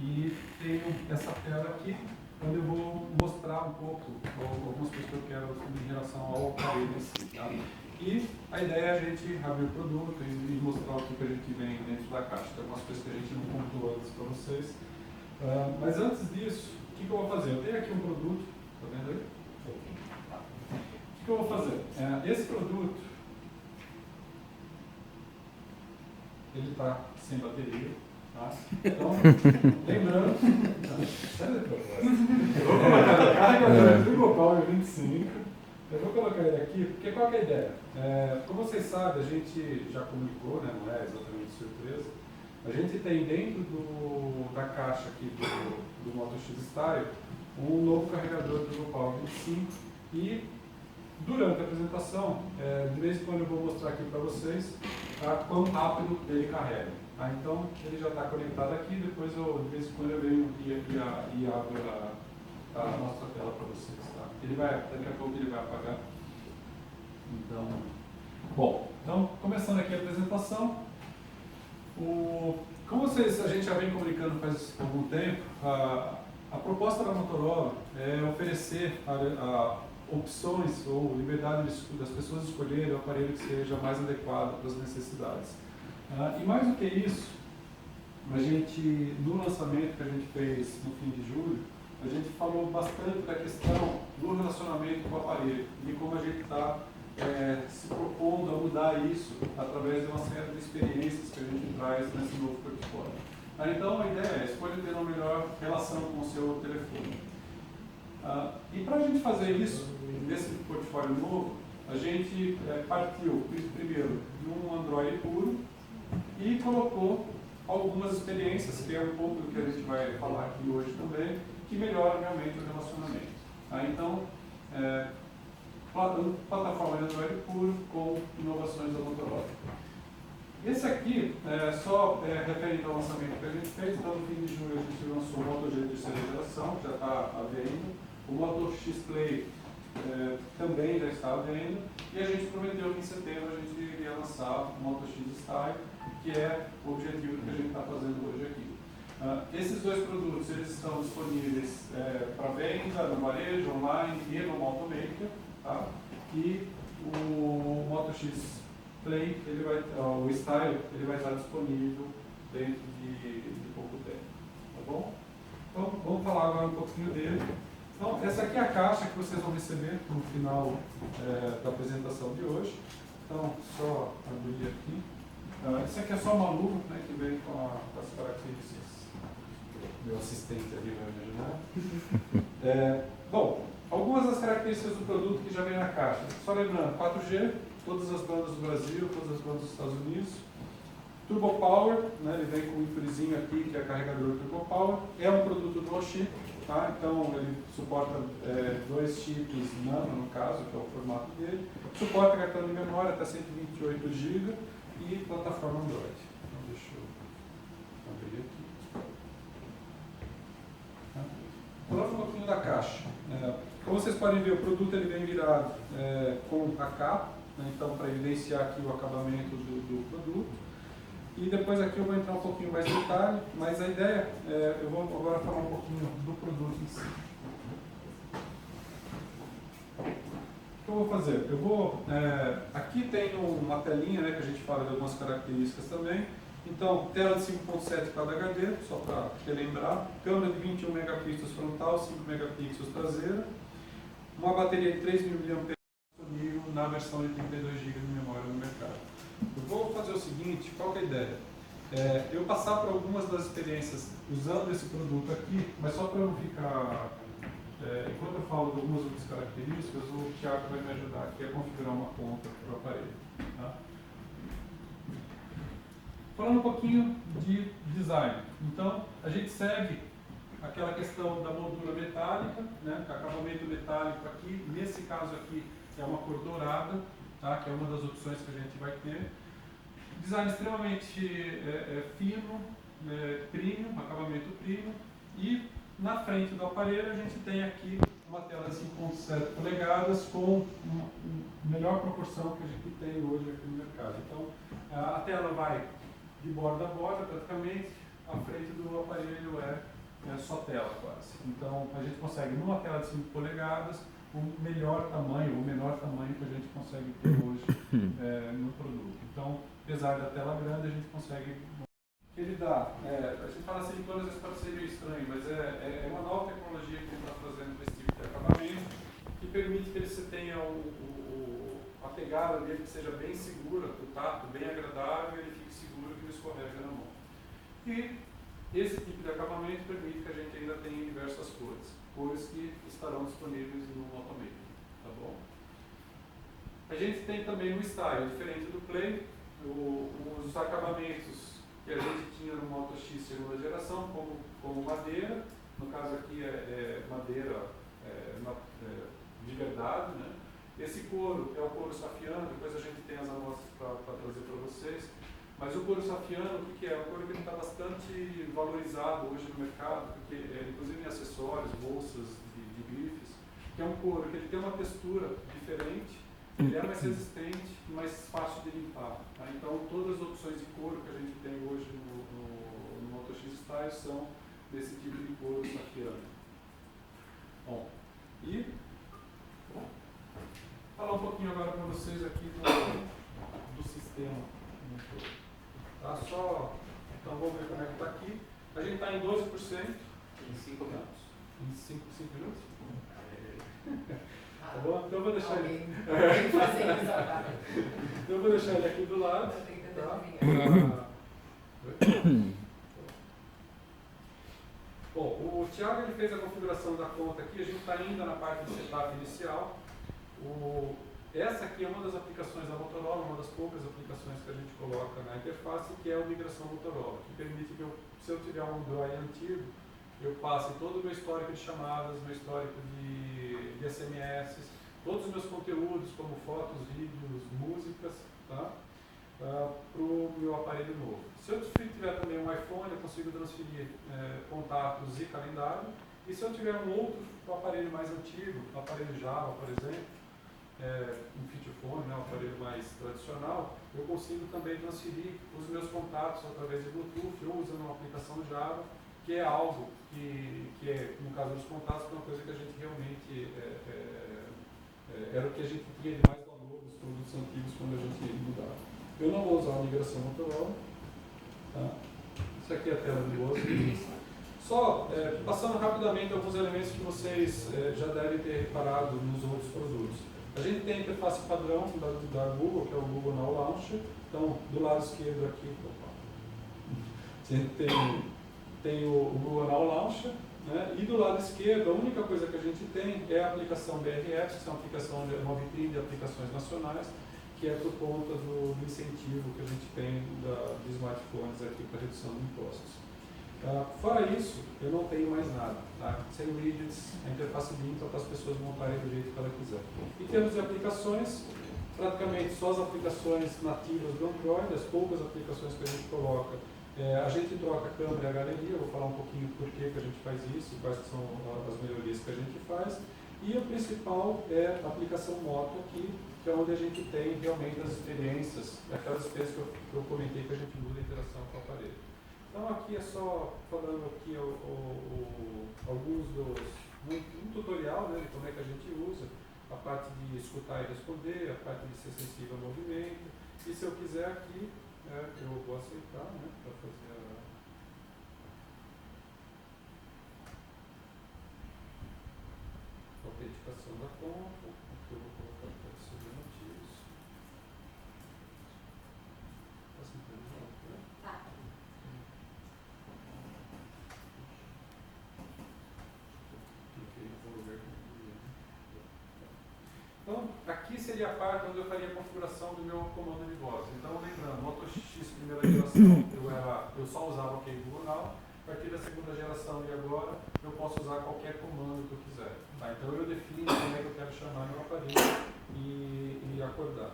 e tenho essa tela aqui, onde eu vou mostrar um pouco algumas coisas que eu quero em relação ao aparelho em si. Tá? E a ideia é a gente abrir o produto e mostrar o que a gente vem dentro da caixa. Tem algumas coisas que a gente não contou antes para vocês. Mas antes disso, o que eu vou fazer? Eu tenho aqui um produto, está vendo aí? O que eu vou fazer? Esse produto, ele está sem bateria. Tá? Então, lembrando, eu vou colocar o carregador do GoPower 25. Eu vou colocar ele aqui, porque qual que é a ideia? Como vocês sabem, a gente já comunicou, né, não é exatamente surpresa, a gente tem dentro da caixa aqui do Moto X Style um novo carregador do GoPower 25 e durante a apresentação, de vez em quando eu vou mostrar aqui para vocês quão rápido ele carrega. Tá? Então, ele já está conectado aqui, depois de vez em quando eu venho e abro a nossa tela para vocês. Tá? Daqui a pouco ele vai apagar. Então, começando aqui a apresentação. Como a gente já vem comunicando faz algum tempo, a proposta da Motorola é oferecer opções ou liberdade das pessoas escolherem o aparelho que seja mais adequado para as necessidades. E mais do que isso, no lançamento que a gente fez no fim de julho, a gente falou bastante da questão do relacionamento com o aparelho e como a gente está se propondo a mudar isso através de uma série de experiências que a gente traz nesse novo portfólio. Então a ideia é escolher ter uma melhor relação com o seu telefone. E para a gente fazer isso, nesse portfólio novo, a gente partiu primeiro de um Android puro e colocou algumas experiências, que é um pouco do que a gente vai falar aqui hoje também, que melhoram realmente o relacionamento. Então, plataforma de Android puro com inovações da Motorola. Esse aqui, só referente ao lançamento que a gente fez, então no fim de julho a gente lançou o Moto G de terceira geração, que já está à venda, o Moto X Play também já está à venda, e a gente prometeu que em setembro a gente iria lançar o Moto X Style, que é o objetivo que a gente está fazendo hoje aqui. Esses dois produtos eles estão disponíveis para venda no varejo, online e no Motomaker, tá? E o Moto X Play, o Style, ele vai estar disponível dentro de pouco tempo, tá bom? Então, vamos falar agora um pouquinho dele. Então, essa aqui é a caixa que vocês vão receber no final da apresentação de hoje. Então, só abrir aqui. Isso aqui é só uma luva, né, que vem com as características. Meu assistente ali vai me ajudar. Bom, algumas das características do produto que já vem na caixa. Só lembrando, 4G, todas as bandas do Brasil, todas as bandas dos Estados Unidos. Turbo Power, né, ele vem com um íconezinho aqui, que é carregador Turbo Power. É um produto dual chip, tá? Então ele suporta 2 chips nano, no caso, que é o formato dele. Suporta cartão de memória até 128 GB e plataforma Android. Então deixa eu abrir aqui. Falando um pouquinho da caixa. Como vocês podem ver, o produto ele vem virado com a capa, né, então para evidenciar aqui o acabamento do produto. E depois aqui eu vou entrar um pouquinho mais em detalhe, mas a ideia eu vou agora falar um pouquinho do produto em si. O que eu vou fazer? Aqui tem uma telinha, né, que a gente fala de algumas características também. Então, tela de 5.7 cada HD, só para relembrar. Câmera de 21 megapixels frontal, 5 megapixels traseira. Uma bateria de 3.000 mAh disponível na versão de 32 GB de memória no mercado. Eu vou fazer o seguinte, qual que é a ideia? Eu passar por algumas das experiências usando esse produto aqui, mas só para não ficar... enquanto eu falo de algumas outras características, o Thiago vai me ajudar aqui a configurar uma conta para o aparelho. Tá? Falando um pouquinho de design. Então, a gente segue aquela questão da moldura metálica, né, acabamento metálico aqui. Nesse caso aqui é uma cor dourada, tá, que é uma das opções que a gente vai ter. Design extremamente fino, premium, acabamento premium. E na frente do aparelho a gente tem aqui uma tela de 5.7 polegadas com a melhor proporção que a gente tem hoje aqui no mercado. Então, a tela vai de borda a borda praticamente, a frente do aparelho é só tela quase. Então a gente consegue, numa tela de 5 polegadas, o melhor tamanho, o menor tamanho que a gente consegue ter hoje no produto. Então, apesar da tela grande, a gente consegue... Ele dá, a gente fala silicone, às vezes pode ser meio estranho, mas é uma nova tecnologia que ele está trazendo para esse tipo de acabamento, que permite que você tenha a pegada dele que seja bem segura, o tato bem agradável, ele fique seguro que não escorrega na mão. E esse tipo de acabamento permite que a gente ainda tenha diversas cores que estarão disponíveis no Motomaker, tá bom? A gente tem também o Style, diferente do Play, os acabamentos que a gente tinha no Moto X segunda geração, como madeira, no caso aqui é madeira de verdade, né? Esse couro é o couro safiano, depois a gente tem as amostras para trazer para vocês. Mas o couro safiano, o que é? É um couro que está bastante valorizado hoje no mercado, porque, inclusive em acessórios, bolsas de grifes, que é um couro que ele tem uma textura diferente, ele é mais resistente e mais fácil de limpar. Tá? Então, todas as opções de couro que a gente tem hoje no Moto X Style são desse tipo de couro safiano. Bom, e falar um pouquinho agora para vocês aqui do sistema. Tá? Então vamos ver como é que está aqui. A gente está em 12%. Em 5 minutos. Em 5 minutos? Tá bom? Então eu vou deixar ele. Então eu vou deixar ele aqui do lado. Tá? Bom, o Thiago ele fez a configuração da conta aqui. A gente está ainda na parte de setup inicial. Essa aqui é uma das aplicações da Motorola, uma das poucas aplicações que a gente coloca na interface, que é a migração Motorola, que permite que se eu tiver um Android antigo, eu passe todo o meu histórico de chamadas, meu histórico de SMS, todos os meus conteúdos, como fotos, vídeos, músicas, tá? Para o meu aparelho novo. Se eu tiver também um iPhone, eu consigo transferir contatos e calendário, e se eu tiver um outro aparelho mais antigo, um aparelho Java, por exemplo, um feature phone, né, um aparelho mais tradicional, eu consigo também transferir os meus contatos através de Bluetooth ou usando uma aplicação Java, que é algo que é, no caso dos contatos, que é uma coisa que a gente realmente era o que a gente tinha de mais valor dos produtos antigos quando a gente mudava. Eu não vou usar a migração Motorola. Tá? Isso aqui é a tela de gosto. Só passando rapidamente alguns elementos que vocês já devem ter reparado nos outros produtos. A gente tem a interface padrão da Google, que é o Google Now Launcher. Então, do lado esquerdo aqui, a gente tem o Google Now Launcher, né? E do lado esquerdo, a única coisa que a gente tem é a aplicação BRF, que é uma vitrine de aplicações nacionais, que é por conta do incentivo que a gente tem de smartphones aqui para redução de impostos. Fora isso, eu não tenho mais nada. Tá? Sem widgets, a interface limpa para as pessoas montarem do jeito que ela quiser. Em termos de aplicações, praticamente só as aplicações nativas do Android, as poucas aplicações que a gente coloca. A gente troca a câmera e a galeria, eu vou falar um pouquinho por que a gente faz isso, quais são as melhorias que a gente faz. E o principal é a aplicação moto aqui, que é onde a gente tem realmente as experiências, aquelas experiências que eu comentei que a gente muda a interação com o aparelho. Então aqui é só falando aqui alguns um tutorial, né, de como é que a gente usa, a parte de escutar e responder, a parte de ser sensível ao movimento, e se eu quiser aqui, eu vou aceitar, né, para fazer a autenticação da conta, aqui eu vou colocar para receber notícias. Está sincronizado, né? Tá. Então, aqui seria a parte onde eu faria a configuração do meu comando de voz. Então, lembrando, Moto X primeira geração, eu só usava o Google Now. A partir da segunda geração e agora, eu posso usar qualquer comando que eu quiser. Tá? Então, eu defino como é que eu quero chamar meu aparelho e acordar.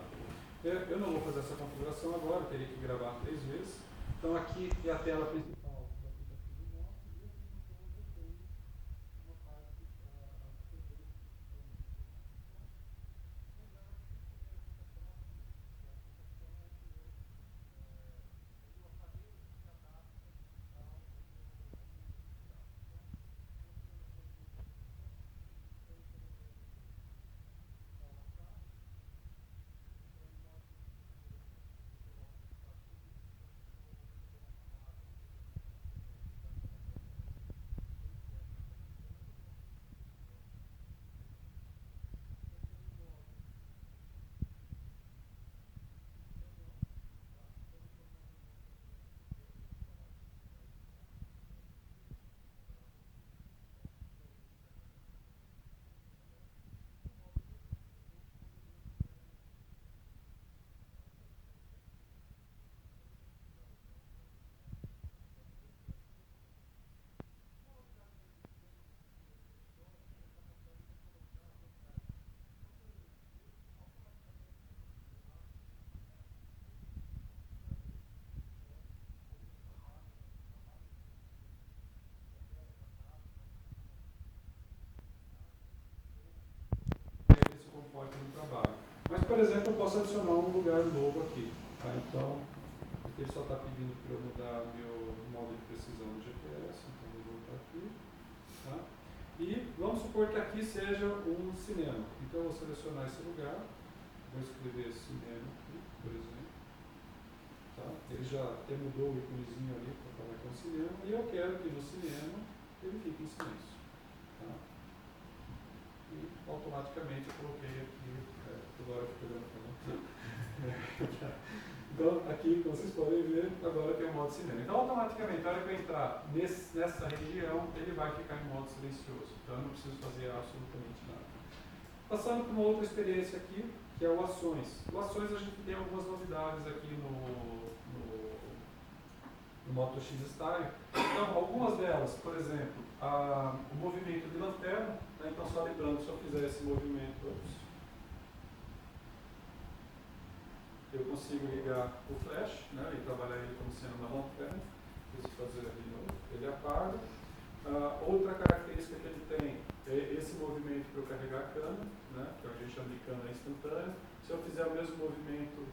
Eu não vou fazer essa configuração agora, teria que gravar 3 vezes. Então, aqui é a tela principal. suporte no trabalho. Mas, por exemplo, eu posso adicionar um lugar novo aqui. Tá? Então, aqui ele só está pedindo para eu mudar meu modo de precisão do GPS, então eu vou voltar aqui. Tá? E vamos supor que aqui seja um cinema. Então eu vou selecionar esse lugar, vou escrever cinema aqui, por exemplo. Tá? Ele já até mudou o íconezinho ali para falar que é um cinema, e eu quero que no cinema ele fique em silêncio. Tá? E automaticamente eu coloquei aqui, agora eu fico olhando para você. Então aqui, como vocês podem ver, agora tem o modo cinema. Então automaticamente, na hora que eu entrar nessa região, ele vai ficar em modo silencioso. Então eu não preciso fazer absolutamente nada. Passando para uma outra experiência aqui, que é o Ações. O Ações a gente tem algumas novidades aqui no Moto X Style. Então, algumas delas, por exemplo, o movimento de lanterna, né? Então só lembrando, se eu fizer esse movimento, eu consigo ligar o flash, né? E trabalhar ele como sendo uma lanterna. Se fazer de novo, ele apaga. Outra característica que ele tem é esse movimento para eu carregar a câmera, né? Que a gente chama de câmera instantânea. Se eu fizer o mesmo movimento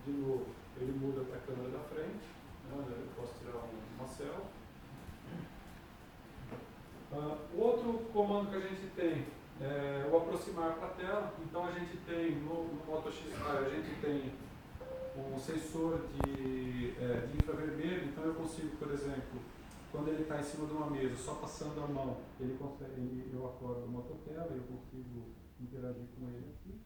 de novo, ele muda para a câmera da frente. Né? Eu posso tirar uma selfie. Outro comando que a gente tem é o aproximar para a tela. Então a gente tem no Moto X, a gente tem um sensor de infravermelho. Então eu consigo, por exemplo, quando ele está em cima de uma mesa, só passando a mão, eu acordo a mototela e eu consigo interagir com ele aqui.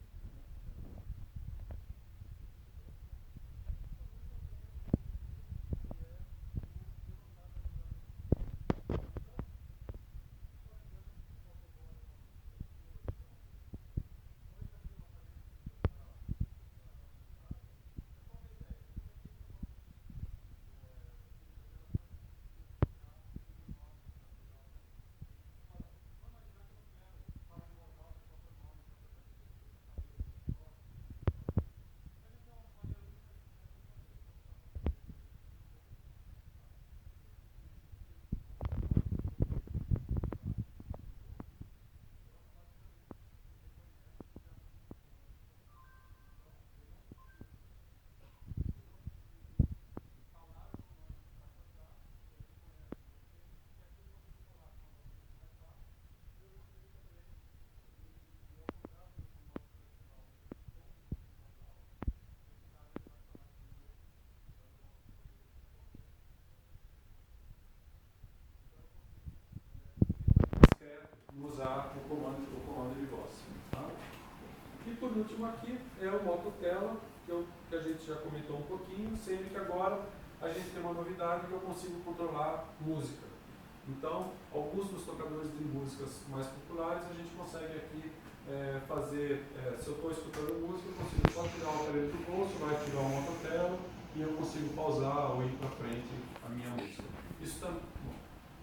Usar o comando de voz. Tá? E por último aqui é o modo tela, que a gente já comentou um pouquinho, sendo que agora a gente tem uma novidade que eu consigo controlar música. Então, alguns dos tocadores de músicas mais populares a gente consegue aqui fazer, se eu estou escutando música, eu consigo só tirar o aparelho do bolso, vai ativar o mototela e eu consigo pausar ou ir para frente a minha música. Isso também,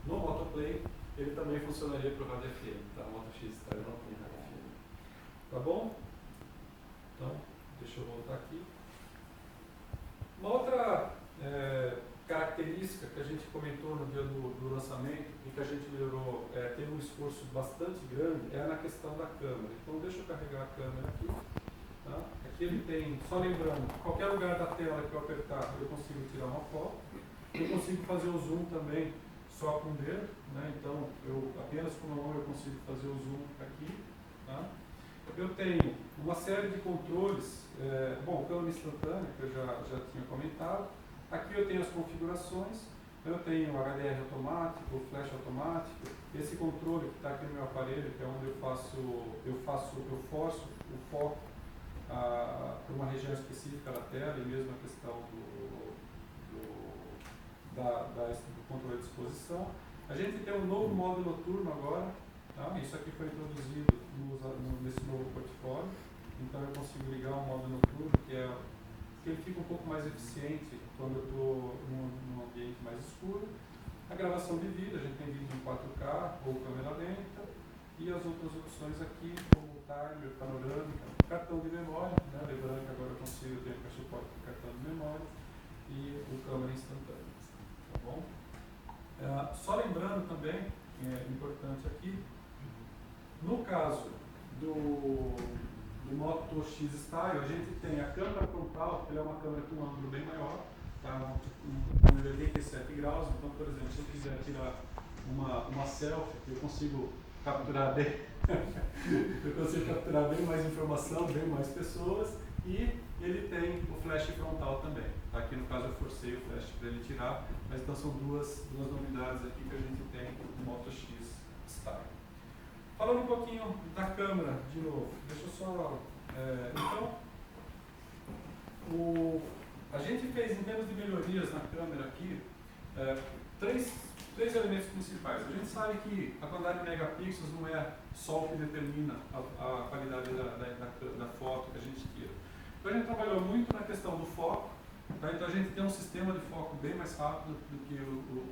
no Motoplay, ele também funcionaria para o rádio FM, tá? O Moto X Style não tem rádio FM. Tá bom? Então, deixa eu voltar aqui. Uma outra característica que a gente comentou no dia do lançamento e que a gente melhorou, teve um esforço bastante grande, é na questão da câmera. Então, deixa eu carregar a câmera aqui. Tá? Aqui ele tem, só lembrando, qualquer lugar da tela que eu apertar, eu consigo tirar uma foto. Eu consigo fazer o zoom também só com o dedo, né? Então eu apenas com a mão eu consigo fazer o zoom aqui. Tá? Eu tenho uma série de controles, câmera instantânea, que eu já tinha comentado. Aqui eu tenho as configurações, eu tenho o HDR automático, o flash automático, esse controle que está aqui no meu aparelho, que é onde eu forço o foco para uma região específica da tela, e mesmo a questão do controle de exposição. A gente tem um novo modo noturno agora, tá? Isso aqui foi introduzido nesse novo portfólio, então eu consigo ligar um modo noturno que ele fica um pouco mais eficiente quando eu estou num ambiente mais escuro. A gravação de vídeo, a gente tem vídeo em 4K ou câmera lenta, e as outras opções aqui, como o timer, panorâmica, cartão de memória, né? Lembrando que agora eu consigo ter suporte para cartão de memória, e o câmera instantânea. Tá bom? Só lembrando também, é importante aqui, no caso do do Moto X Style, a gente tem a câmera frontal, que é uma câmera com um ângulo bem maior, tá? Um 87 graus, então, por exemplo, se eu quiser tirar uma selfie, eu consigo capturar bem, eu consigo capturar bem mais informação, bem mais pessoas, e ele tem o flash frontal também. Aqui no caso eu forcei o flash para ele tirar, mas então são duas novidades aqui que a gente tem no Moto X Style. Falando um pouquinho da câmera de novo, deixa eu só... então, a gente fez em termos de melhorias na câmera aqui, três elementos principais. A gente sabe que a quantidade de megapixels não é só o que determina a qualidade da foto que a gente tira. Então a gente trabalhou muito na questão do foco, tá? Então a gente tem um sistema de foco bem mais rápido do que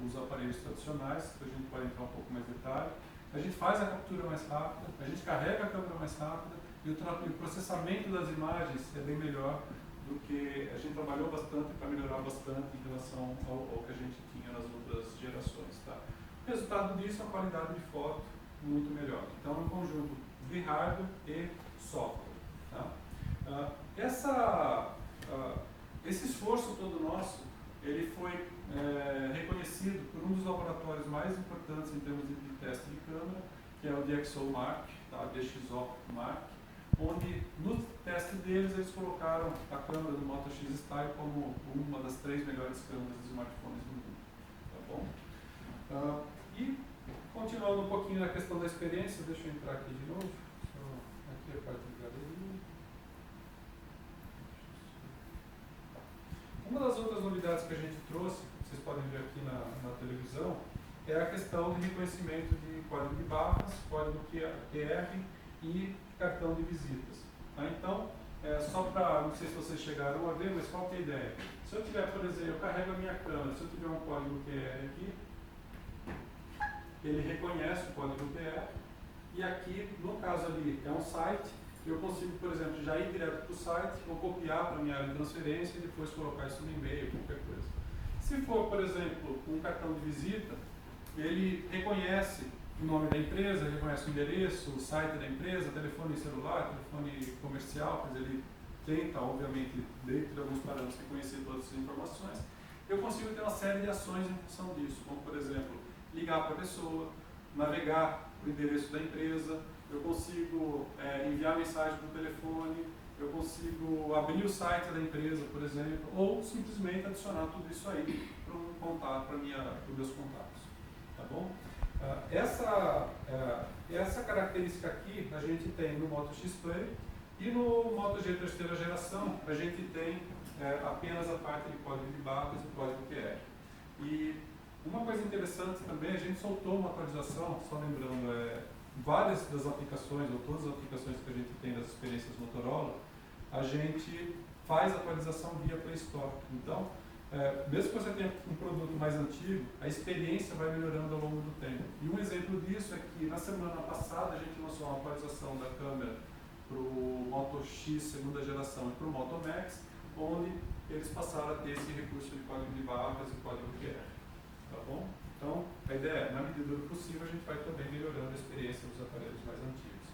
os aparelhos tradicionais, que a gente pode entrar um pouco mais em detalhe. A gente faz a captura mais rápida, a gente carrega a câmera mais rápida e o processamento das imagens é bem melhor do que a gente trabalhou bastante para melhorar bastante em relação ao que a gente tinha nas outras gerações. Tá? O resultado disso é a qualidade de foto muito melhor. Então é um conjunto de hardware e software. Tá? Esse esforço todo nosso, ele foi reconhecido por um dos laboratórios mais importantes em termos de teste de câmera, que é o DxOMark, tá? DxO Mark, onde no teste deles eles colocaram a câmera do Moto X Style como uma das 3 melhores câmeras de smartphones do mundo. Tá bom? E continuando um pouquinho na questão da experiência, deixa eu entrar aqui de novo. Aqui é a parte de galeria. Uma das outras novidades que a gente trouxe, vocês podem ver aqui na televisão, é a questão de reconhecimento de código de barras, código QR e cartão de visitas. Tá? Então, só para, não sei se vocês chegaram a ver, mas qual que é a ideia? Se eu tiver, por exemplo, eu carrego a minha câmera, se eu tiver um código QR aqui, ele reconhece o código QR, e aqui, no caso ali, é um site, eu consigo, por exemplo, já ir direto para o site, ou copiar para a minha área de transferência e depois colocar isso no e-mail, qualquer coisa. Se for, por exemplo, um cartão de visita, ele reconhece o nome da empresa, ele reconhece o endereço, o site da empresa, telefone celular, telefone comercial, quer dizer, ele tenta, obviamente, dentro de alguns parâmetros, reconhecer todas essas informações. Eu consigo ter uma série de ações em função disso, como, por exemplo, ligar para a pessoa, navegar o endereço da empresa, eu consigo enviar mensagem para o telefone, eu consigo abrir o site da empresa, por exemplo, ou simplesmente adicionar tudo isso aí para um contato, para os meus contatos. Tá bom? Essa característica aqui a gente tem no Moto X Play e no Moto G terceira geração a gente tem apenas a parte de código de barras e código QR. E uma coisa interessante também, a gente soltou uma atualização, só lembrando, várias das aplicações, ou todas as aplicações que a gente tem das experiências Motorola, a gente faz atualização via Play Store. Então, mesmo que você tenha um produto mais antigo, a experiência vai melhorando ao longo do tempo. E um exemplo disso é que na semana passada a gente lançou uma atualização da câmera para o Moto X segunda geração e para o Moto Max, onde eles passaram a ter esse recurso de código de barras e código QR. Tá bom? Então, a ideia é, na medida do possível, a gente vai também melhorando a experiência dos aparelhos mais antigos.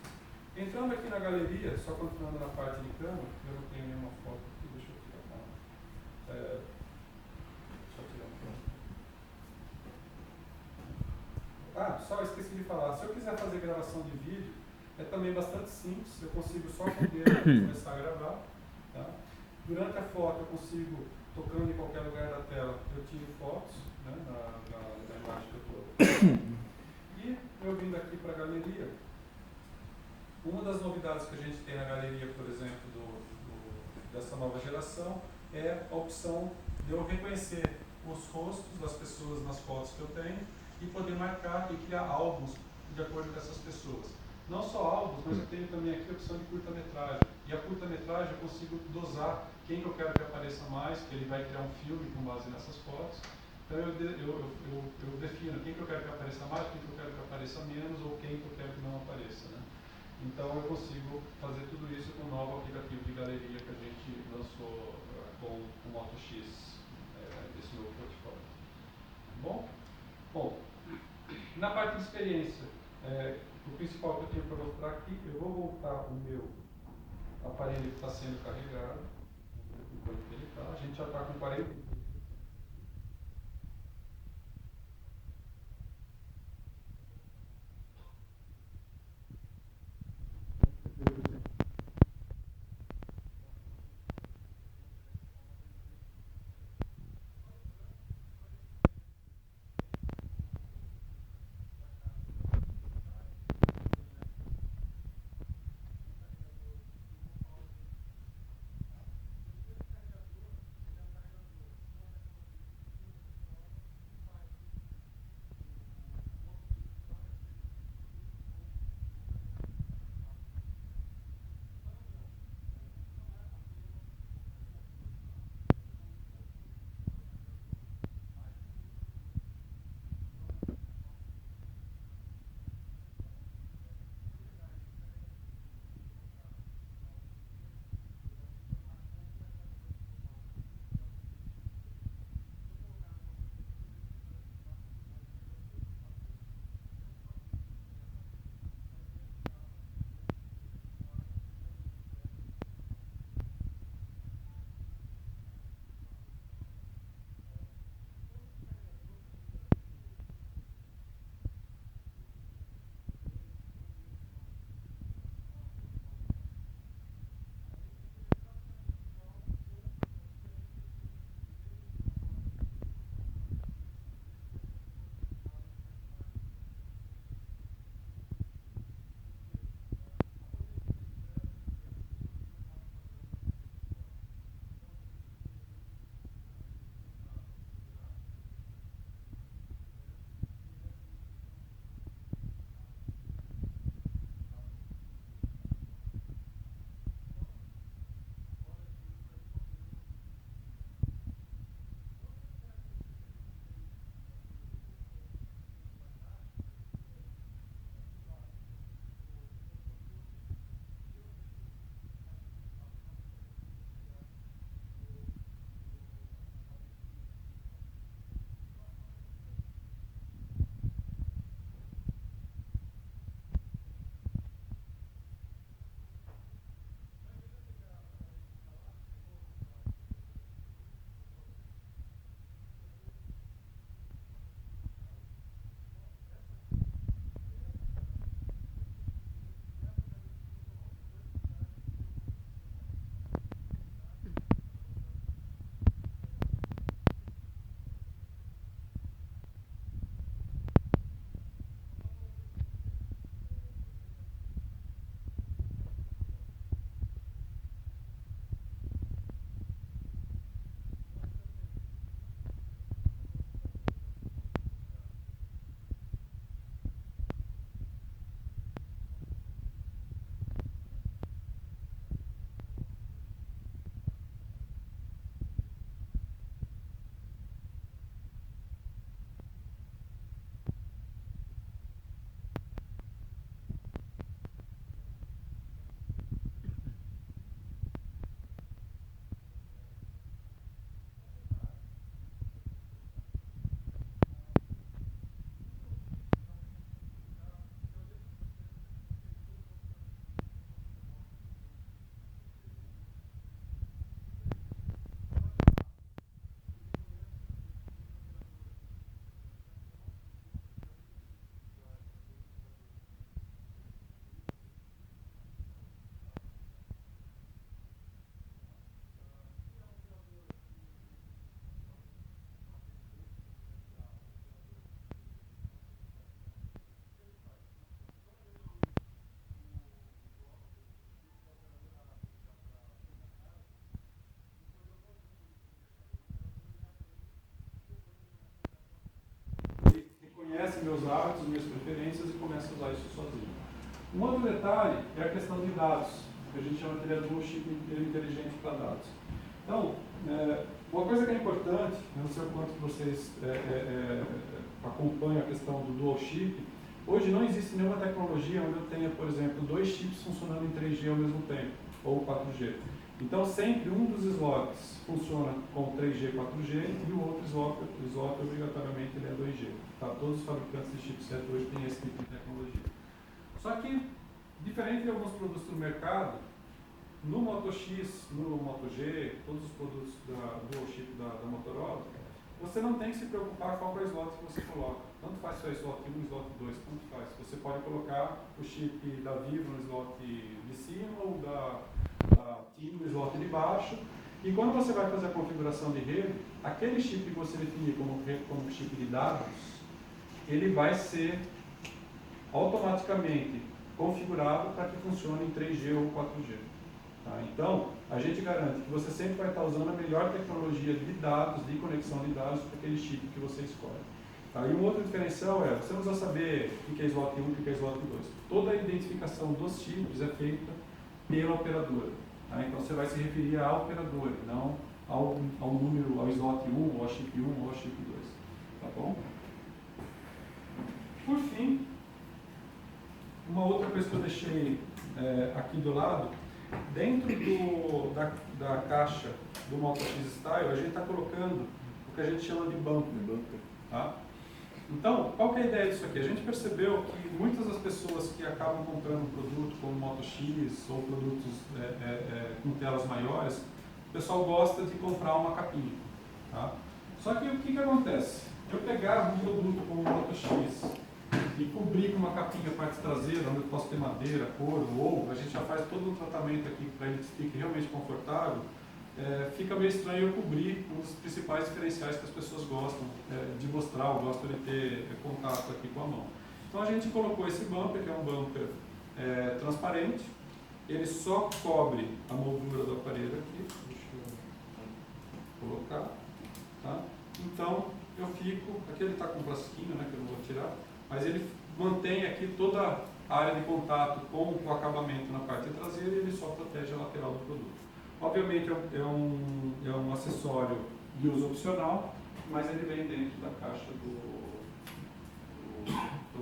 Entrando aqui na galeria, só continuando na parte de câmera, eu não tenho nenhuma foto aqui, deixa eu tirar uma. Só esqueci de falar, se eu quiser fazer gravação de vídeo, é também bastante simples, eu consigo só com o dedo começar a gravar. Tá? Durante a foto eu consigo, tocando em qualquer lugar da tela, eu tiro fotos, né, na imagem que eu estou. E eu vindo aqui para a galeria, uma das novidades que a gente tem na galeria, por exemplo, dessa nova geração, é a opção de eu reconhecer os rostos das pessoas nas fotos que eu tenho e poder marcar e criar álbuns de acordo com essas pessoas. Não só álbuns, mas eu tenho também aqui a opção de curta-metragem. E a curta-metragem eu consigo dosar quem que eu quero que apareça mais, que ele vai criar um filme com base nessas fotos. Então eu defino quem que eu quero que apareça mais, quem que eu quero que apareça menos, ou quem que eu quero que não apareça. Né? Então eu consigo fazer tudo isso com o novo aplicativo de galeria que a gente lançou com o Moto X, desse novo portfólio. Bom? Bom, na parte de experiência, o principal que eu tenho para mostrar aqui, eu vou voltar o meu o aparelho está sendo carregado, enquanto ele está, a gente já está com o aparelho. Conhece meus hábitos, minhas preferências e começa a usar isso sozinho. Um outro detalhe é a questão de dados, que a gente chama de dual chip inteligente para dados. Então, uma coisa que é importante, eu não sei o quanto vocês acompanham a questão do dual chip, hoje não existe nenhuma tecnologia onde eu tenha, por exemplo, dois chips funcionando em 3G ao mesmo tempo, ou 4G. Então, sempre um dos slots funciona com 3G, 4G e o outro slot obrigatoriamente ele é 2G. Tá? Todos os fabricantes de chipset hoje têm esse tipo de tecnologia. Só que, diferente de alguns produtos no mercado, No Moto X, no Moto G, todos os produtos do chip da Motorola, você não tem que se preocupar qual é o slot que você coloca. Tanto faz se é slot 1, slot 2, tanto faz. Você pode colocar o chip da Vivo no slot de cima ou da TIM no slot de baixo. E quando você vai fazer a configuração de rede, aquele chip que você definir como chip de dados, ele vai ser automaticamente configurado para que funcione em 3G ou 4G. Tá? Então, a gente garante que você sempre vai estar usando a melhor tecnologia de dados, de conexão de dados para aquele chip que você escolhe. Tá? E um outro diferencial é, você não precisa saber o que é slot 1 e o que é slot 2. Toda a identificação dos chips é feita pela operadora. Tá? Então, você vai se referir à operadora, não ao número, ao slot 1, ou ao chip 1, ou ao chip 2. Tá bom? Por fim, uma outra coisa que eu deixei aqui do lado, dentro da caixa do Moto X Style, a gente está colocando o que a gente chama de bumper. Tá? Então, qual que é a ideia disso aqui? A gente percebeu que muitas das pessoas que acabam comprando um produto como Moto X ou produtos com telas maiores, o pessoal gosta de comprar uma capinha. Tá? Só que o que acontece? Eu pegar um produto como o Moto X e cobrir com uma capinha a parte traseira, onde eu posso ter madeira, couro, ovo, a gente já faz todo um tratamento aqui para ele fique realmente confortável, fica meio estranho eu cobrir um dos principais diferenciais que as pessoas gostam de mostrar, ou gostam de ter contato aqui com a mão. Então a gente colocou esse bumper, que é um bumper transparente, ele só cobre a moldura do aparelho aqui, deixa eu colocar, tá? Então eu fico, aqui ele está com um plastiquinho, né, que eu não vou tirar, mas ele mantém aqui toda a área de contato com o acabamento na parte traseira e ele só protege a lateral do produto. Obviamente é um acessório de uso opcional, mas ele vem dentro da caixa do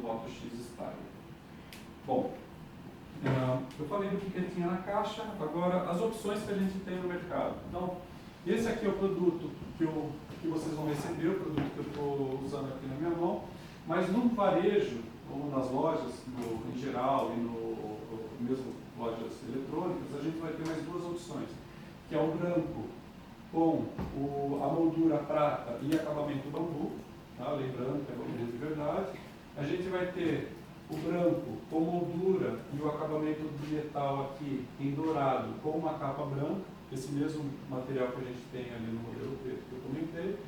Moto X Style. Bom, eu falei do que ele tinha na caixa, agora as opções que a gente tem no mercado. Então, esse aqui é o produto que vocês vão receber, o produto que eu estou usando aqui na minha mão. Mas no varejo, ou nas lojas em geral e mesmo lojas eletrônicas, a gente vai ter mais duas opções, que é o branco com a moldura prata e acabamento bambu, tá? Lembrando que é bambu de verdade. A gente vai ter o branco com moldura e o acabamento de metal aqui em dourado com uma capa branca, esse mesmo material que a gente tem ali no modelo preto que eu comentei.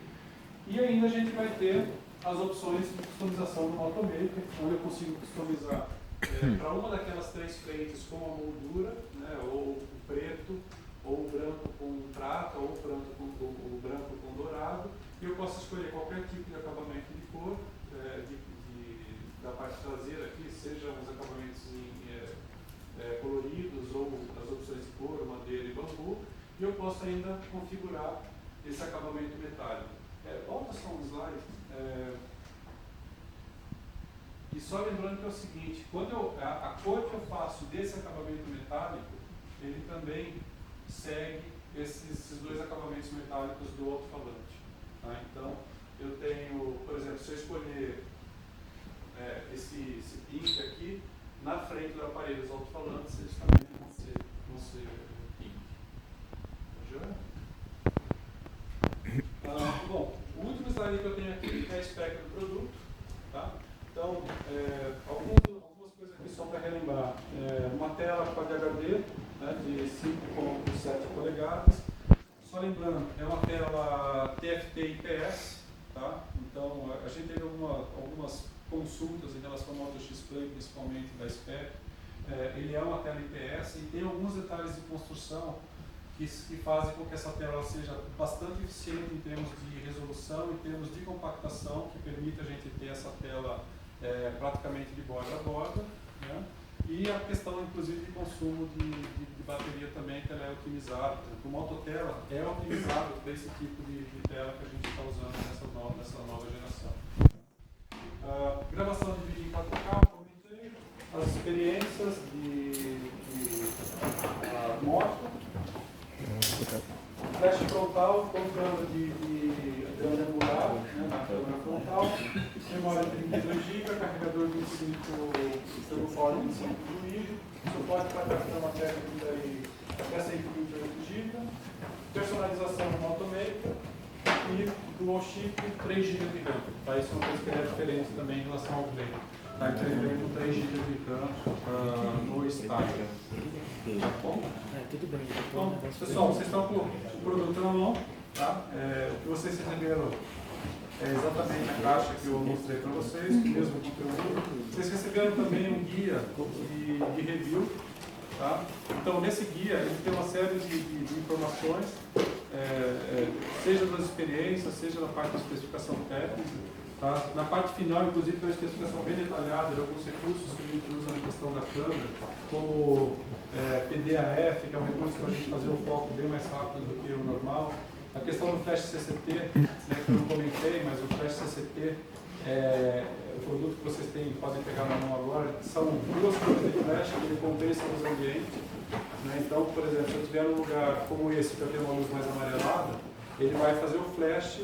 E ainda a gente vai ter as opções de customização do Motomaker, onde eu consigo customizar para uma daquelas três frentes com a moldura, né, ou o preto, ou o branco com prata, ou o branco com dourado, e eu posso escolher qualquer tipo de acabamento de cor, da parte traseira aqui, sejam os acabamentos coloridos, ou as opções de couro, madeira e bambu, e eu posso ainda configurar esse acabamento metálico. Volta só um slide. E só lembrando que é o seguinte, quando a cor que eu faço desse acabamento metálico, ele também segue esses dois acabamentos metálicos do alto-falante. Tá? Então, eu tenho, por exemplo, se eu escolher esse pink aqui, na frente do aparelho dos alto-falantes, eles também vão ser pink. Bom, o último slide que eu tenho aqui é a spec do produto. Tá? Então, algumas coisas aqui só para relembrar. Uma tela Quad HD, né, de 5,7 polegadas. Só lembrando, é uma tela TFT IPS. Tá? Então, a gente teve algumas consultas em relação ao Moto X Play, principalmente da spec. Ele é uma tela IPS e tem alguns detalhes de construção que fazem com que essa tela seja bastante eficiente em termos de resolução, em termos de compactação, que permite a gente ter essa tela praticamente de borda a borda, né? E a questão, inclusive, de consumo de bateria também, que ela é otimizada. O Mototela é otimizado para esse tipo de tela que a gente está usando nessa nova geração. Gravação de vídeo em 4K, comentei. As experiências de moto. Flash frontal, controle de câmera angular, né, na câmera frontal. Memória 32 GB, carregador 25 pelo fone 25 do vídeo. Suporte para cartão técnico daí até 128 GB, personalização no Motomaker e Dual Chip 3 GB de RAM. Tá? Isso é uma coisa que é diferente também em relação ao Play. Tá? Então ele vem com 3 GB de RAM no estágio. Tá bom? Tudo bem. Então, pessoal, vocês estão com o produto na mão. Tá? O que vocês receberam é exatamente a caixa que eu mostrei para vocês, o mesmo conteúdo. Vocês receberam também um guia de review. Tá? Então, nesse guia, ele tem uma série de informações, seja das experiências, seja da parte da especificação técnica. Tá? Na parte final, inclusive, tem uma especificação bem detalhada de alguns recursos que a gente usa na questão da câmera, como PDAF, que é um recurso para a gente fazer o foco bem mais rápido do que o normal. A questão do Flash CCT, né, que eu não comentei, mas o Flash CCT o produto que vocês podem pegar na mão agora, são duas cores de flash que ele compensa nos ambientes. Né? Então, por exemplo, se eu estiver num lugar como esse, que eu tenho uma luz mais amarelada, ele vai fazer o flash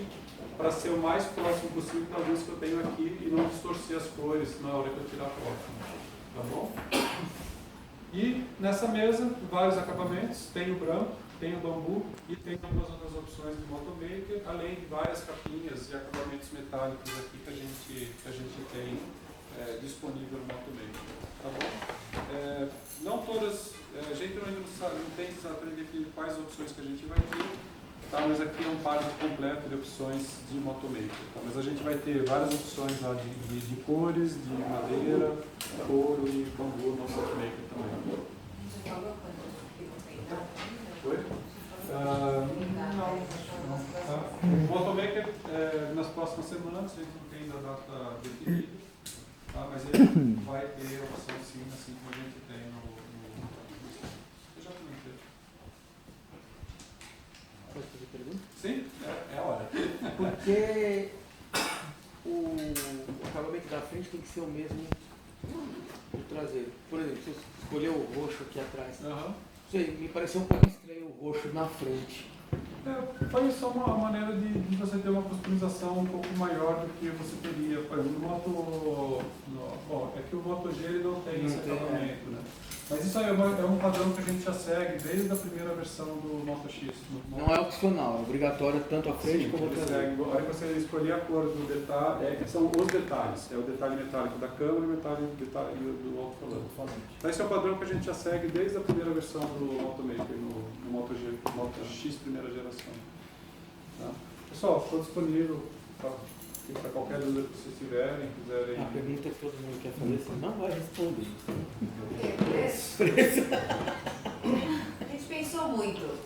para ser o mais próximo possível da luz que eu tenho aqui e não distorcer as cores na hora que eu tirar a foto. Tá bom? E nessa mesa, vários acabamentos, tem o branco, tem o bambu e tem algumas outras opções de Motomaker, além de várias capinhas e acabamentos metálicos aqui que a gente tem disponível no Motomaker. Tá bom? Não todas, a gente ainda não tem exatamente definido quais opções que a gente vai ter, tá? Mas aqui é um par completo de opções de Motomaker. Tá? Mas a gente vai ter várias opções lá de cores, de madeira, couro e bambu no Motomaker também. Oi? Não. Tá? O Motomaker, nas próximas semanas, a gente não tem ainda a data definida, tá? Mas ele vai ter a opção sim, assim como a gente tem no eu já comentei. Pode fazer pergunta? Sim, é a hora. Porque o acabamento da frente tem que ser o mesmo do traseiro. Por exemplo, se você escolher o roxo aqui atrás, Uhum. sei, me pareceu um pouco estranho o roxo na frente. Foi só uma maneira de você ter uma customização um pouco maior do que você teria. Por exemplo, bom, é que o Moto G ele não tem esse acabamento, né? Mas isso é um padrão que a gente já segue desde a primeira versão do Moto X. Não é opcional, é obrigatório tanto a frente como o traseiro. Aí você escolher a cor do detalhe, são os detalhes. É o detalhe metálico da câmera e o detalhe do alto-falante. Então esse é o padrão que a gente já segue desde a primeira versão do Motomaker no Moto G, Moto X primeira geração. Tá? Pessoal, ficou disponível para qualquer dúvida que vocês tiverem, quiserem. A pergunta que todo mundo quer fazer, você não vai responder. Preço? A gente pensou muito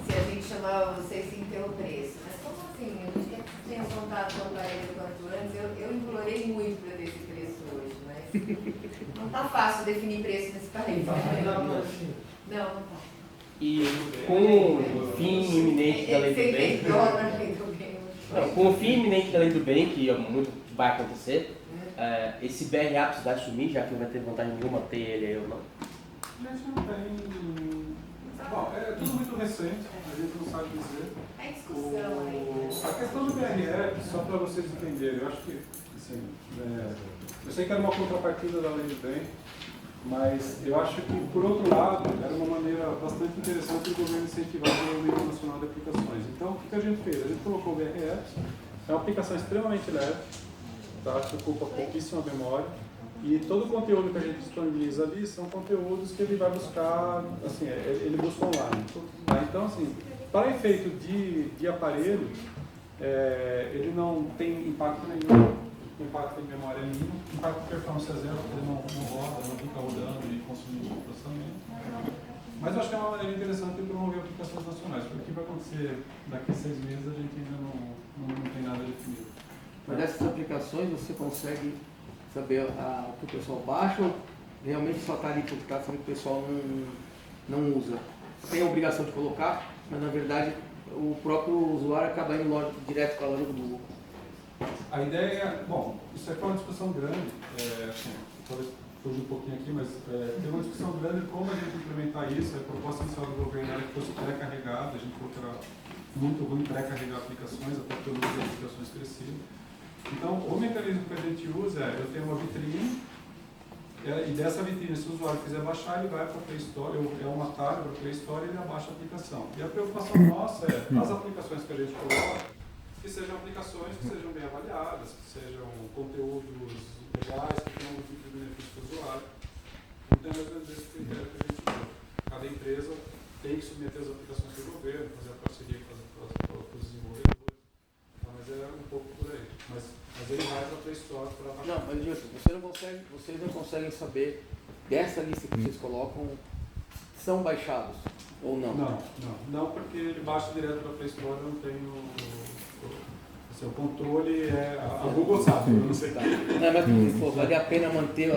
se a gente chamava vocês sem ter o preço. Mas como assim? A gente tinha contato com o aparelho quanto antes. Eu implorei muito para ter esse preço hoje, mas não está fácil definir preço nesse país. Não está. E com o fim iminente da lei do bem, com o fim iminente da lei do bem, que muito vai acontecer, esse BRA precisar sumir, já que não vai ter vantagem nenhuma ter ele aí ou não? A gente não tem. Bom, é tudo muito recente, a gente não sabe dizer. É discussão aí. A questão do BRE, só para vocês entenderem, eu acho que, assim, eu sei que era uma contrapartida da lei do bem, mas eu acho que, por outro lado, era uma maneira bastante interessante do governo incentivar o desenvolvimento nacional de aplicações. Então, o que a gente fez? A gente colocou o BRE, é uma aplicação extremamente leve, tá? Que ocupa pouquíssima memória, e todo o conteúdo que a gente disponibiliza ali são conteúdos que ele vai buscar, assim, ele busca online. Tá? Então, assim, para efeito de aparelho, ele não tem impacto nenhum, impacto em memória nenhum, impacto de performance zero, ele não roda, não fica rodando e consumindo processamento. Mas eu acho que é uma maneira interessante de promover aplicações nacionais, porque o que vai acontecer daqui a 6 meses a gente ainda não tem nada definido. Mas dessas aplicações você consegue saber o que o pessoal baixa ou realmente só está ali por trás, sabe que o pessoal não usa? Tem a obrigação de colocar, mas na verdade o próprio usuário acaba indo logo, direto para a loja do Google. A ideia, bom, isso aqui é uma discussão grande, talvez fugir um pouquinho aqui, mas tem uma discussão grande de como a gente implementar isso. A proposta inicial do governo era que fosse pré-carregado, a gente falou que era muito ruim pré-carregar aplicações, até porque o número de aplicações crescia. Então, o mecanismo que a gente usa eu tenho uma vitrine, E dessa vitrine, se o usuário quiser baixar, ele vai para a Play Store, é um atalho para a Play Store e ele abaixa a aplicação. E a preocupação nossa é as aplicações que a gente coloca, que sejam aplicações que sejam bem avaliadas, que sejam conteúdos legais, que tenham um tipo de benefício para o usuário. Então, mais ou menos esse critério que a gente tem. Cada empresa tem que submeter as aplicações do governo, fazer a parceria com os desenvolvedores. Então, mas é um pouco por aí. Mas ele vai para a Play Store para baixar. Não, mas Gilson, vocês não conseguem saber dessa lista que vocês colocam, são baixados ou não? Não, porque ele baixa direto para a Play Store, eu não tenho o controle, a Google sabe, eu não sei. Tá. Não, mas pô, vale a pena manter,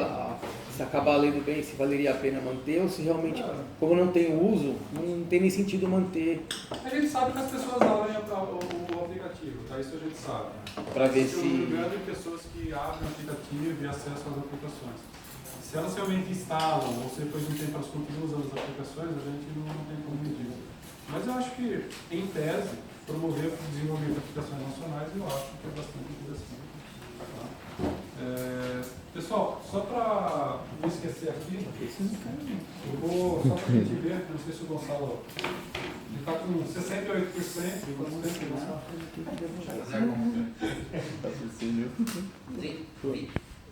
se acabar a lei do bem, se valeria a pena manter, ou se realmente, como não tem uso, não tem nem sentido manter. A gente sabe que as pessoas abrem o aplicativo, tá? Isso a gente sabe. Para ver se... um número grande de pessoas que abrem o aplicativo e acessam as aplicações. Se elas realmente instalam, ou se depois de um tempo elas continuam usando as aplicações, a gente não tem como medir. Mas eu acho que, em tese, promover o desenvolvimento de aplicações nacionais, eu acho que é bastante interessante. Tá? Pessoal, só para não esquecer aqui, eu vou, só para a gente ver, não sei se o Gonçalo está com 68%, e quanto tempo, Gonçalo?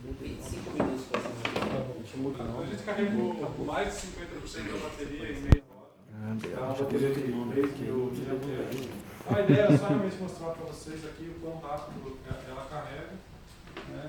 25 minutos para essa A gente carregou mais de 50% da bateria em meia hora. Então, a bateria de 3.000 mAh. A ideia é só realmente mostrar para vocês aqui o quão rápido ela carrega, né?